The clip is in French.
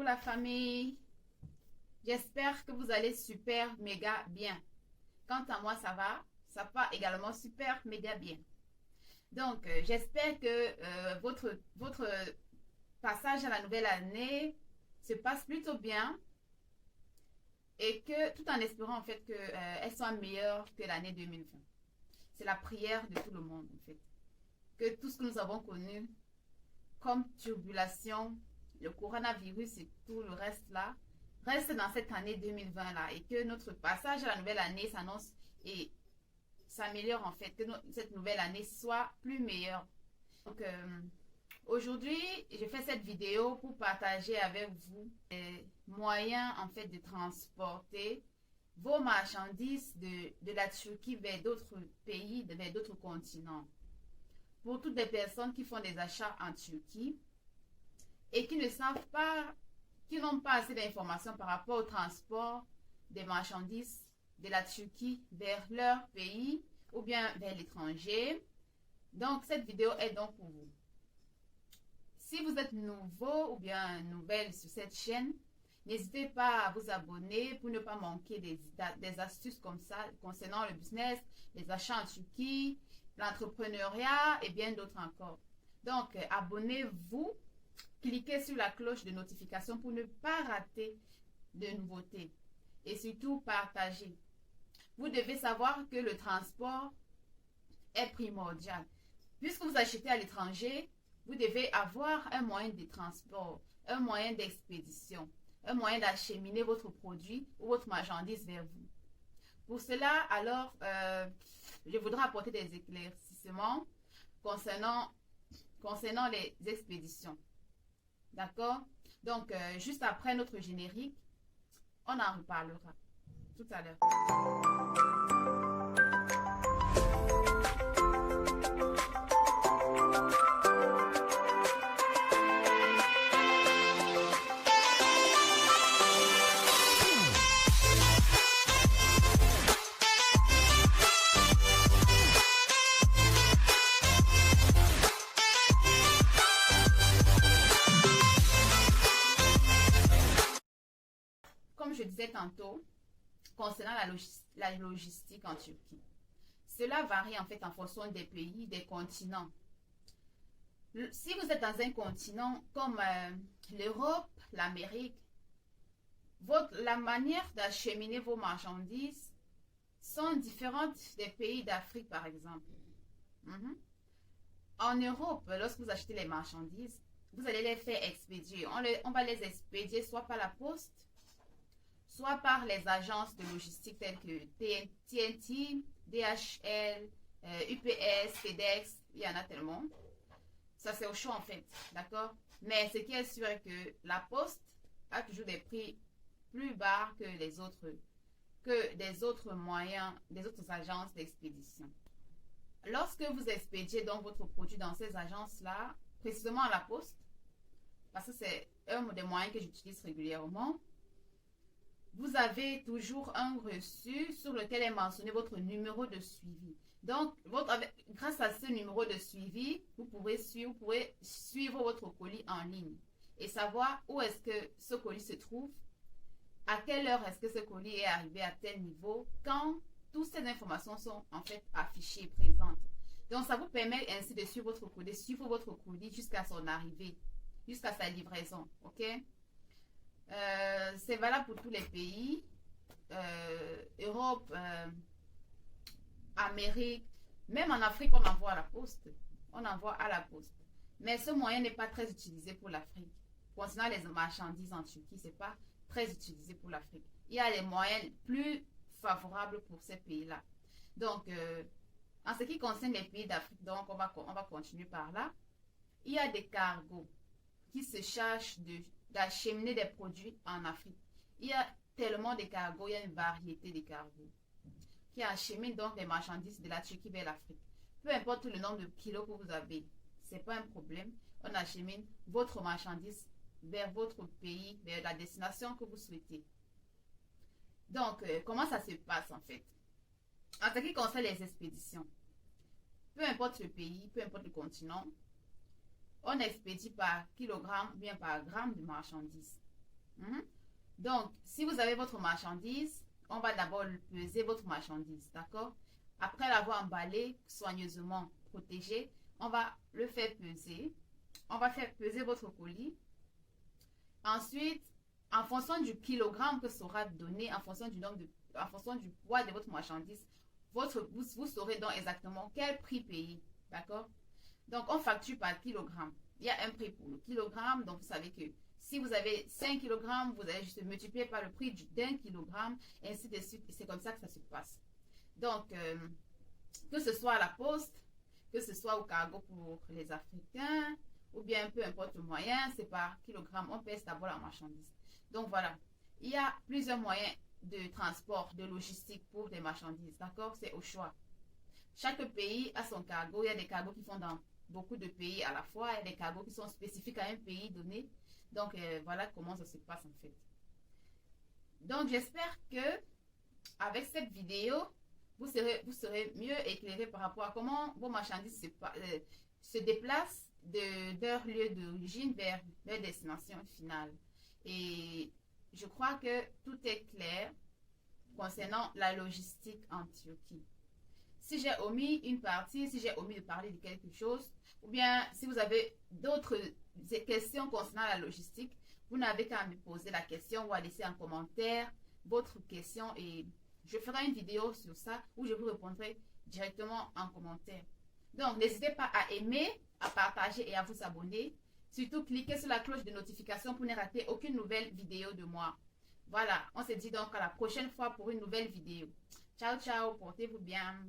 la famille, j'espère que vous allez super méga bien. Quant à moi, ça va également super méga bien. Donc, j'espère que votre passage à la nouvelle année se passe plutôt bien et que tout en espérant en fait qu'elle soit meilleure que l'année 2020. C'est la prière de tout le monde en fait. Que tout ce que nous avons connu comme turbulation, le coronavirus et tout le reste là, reste dans cette année 2020 là et que notre passage à la nouvelle année s'annonce et s'améliore en fait, que cette nouvelle année soit plus meilleure. Donc aujourd'hui, je fais cette vidéo pour partager avec vous les moyens en fait de transporter vos marchandises de la Turquie vers d'autres pays, vers d'autres continents. Pour toutes les personnes qui font des achats en Turquie et qui ne savent pas, qui n'ont pas assez d'informations par rapport au transport des marchandises de la Turquie vers leur pays ou bien vers l'étranger. Donc, cette vidéo est donc pour vous. Si vous êtes nouveau ou bien nouvelle sur cette chaîne, n'hésitez pas à vous abonner pour ne pas manquer des astuces comme ça concernant le business, les achats en Turquie, l'entrepreneuriat et bien d'autres encore. Donc, abonnez-vous, cliquez sur la cloche de notification pour ne pas rater de nouveautés et surtout partagez. Vous devez savoir que le transport est primordial. Puisque vous achetez à l'étranger, vous devez avoir un moyen de transport, un moyen d'expédition, un moyen d'acheminer votre produit ou votre marchandise vers vous. Pour cela, alors, je voudrais apporter des éclaircissements concernant les expéditions. D'accord? Donc, juste après notre générique, on en reparlera tout à l'heure. Comme je disais tantôt, concernant la logistique en Turquie, cela varie en fait en fonction des pays, des continents. Si vous êtes dans un continent comme l'Europe, l'Amérique, la manière d'acheminer vos marchandises sont différentes des pays d'Afrique par exemple. En Europe, lorsque vous achetez les marchandises, vous allez les faire expédier. On va les expédier soit par la poste, soit par les agences de logistique telles que TNT, DHL, UPS, FedEx, il y en a tellement. Ça, c'est au choix en fait, d'accord? Mais ce qui est sûr est que la poste a toujours des prix plus bas que des autres moyens, des autres agences d'expédition. Lorsque vous expédiez donc votre produit dans ces agences-là, précisément à la poste, parce que c'est un des moyens que j'utilise régulièrement, vous avez toujours un reçu sur lequel est mentionné votre numéro de suivi. Donc, grâce à ce numéro de suivi, vous pourrez suivre votre colis en ligne et savoir où est-ce que ce colis se trouve, à quelle heure est-ce que ce colis est arrivé à tel niveau, quand toutes ces informations sont en fait affichées et présentes. Donc, ça vous permet ainsi de suivre votre colis jusqu'à son arrivée, jusqu'à sa livraison, ok? C'est valable pour tous les pays, Europe, Amérique, même en Afrique, on envoie à la poste. On envoie à la poste. Mais ce moyen n'est pas très utilisé pour l'Afrique. Concernant les marchandises en Turquie, ce n'est pas très utilisé pour l'Afrique. Il y a les moyens plus favorables pour ces pays-là. Donc, en ce qui concerne les pays d'Afrique, donc on va continuer par là. Il y a des cargos qui se chargent d'acheminer des produits en Afrique. Il y a tellement de cargos, il y a une variété de cargos qui acheminent donc les marchandises de la Turquie vers l'Afrique. Peu importe le nombre de kilos que vous avez, ce n'est pas un problème. On achemine votre marchandise vers votre pays, vers la destination que vous souhaitez. Donc, comment ça se passe en fait? En ce qui concerne les expéditions, peu importe le pays, peu importe le continent, on expédie par kilogramme ou bien par gramme de marchandises. Mhm. Donc, si vous avez votre marchandise, on va d'abord peser votre marchandise, d'accord? Après l'avoir emballé, soigneusement protégé, on va le faire peser. On va faire peser votre colis. Ensuite, en fonction du kilogramme que sera donné, en fonction du poids de votre marchandise, vous saurez donc exactement quel prix payer, d'accord? Donc, on facture par kilogramme. Il y a un prix pour le kilogramme, donc vous savez que si vous avez 5 kilogrammes, vous allez juste multiplier par le prix d'un kilogramme, et ainsi de suite. C'est comme ça que ça se passe. Donc, que ce soit à la poste, que ce soit au cargo pour les Africains, ou bien peu importe le moyen, c'est par kilogramme. On pèse d'abord la marchandise. Donc voilà, il y a plusieurs moyens de transport, de logistique pour des marchandises. D'accord? C'est au choix. Chaque pays a son cargo. Il y a des cargos qui font dans beaucoup de pays à la fois. Il y a des cargos qui sont spécifiques à un pays donné. Donc voilà comment ça se passe en fait. Donc j'espère que avec cette vidéo, vous serez mieux éclairé par rapport à comment vos marchandises se déplacent de leur lieu d'origine vers leur destination finale. Et je crois que tout est clair concernant la logistique en Turquie. Si j'ai omis une partie, si j'ai omis de parler de quelque chose, ou bien si vous avez d'autres questions concernant la logistique, vous n'avez qu'à me poser la question ou à laisser en commentaire votre question et je ferai une vidéo sur ça où je vous répondrai directement en commentaire. Donc, n'hésitez pas à aimer, à partager et à vous abonner. Surtout, cliquez sur la cloche de notification pour ne rater aucune nouvelle vidéo de moi. Voilà, on se dit donc à la prochaine fois pour une nouvelle vidéo. Ciao, ciao, portez-vous bien.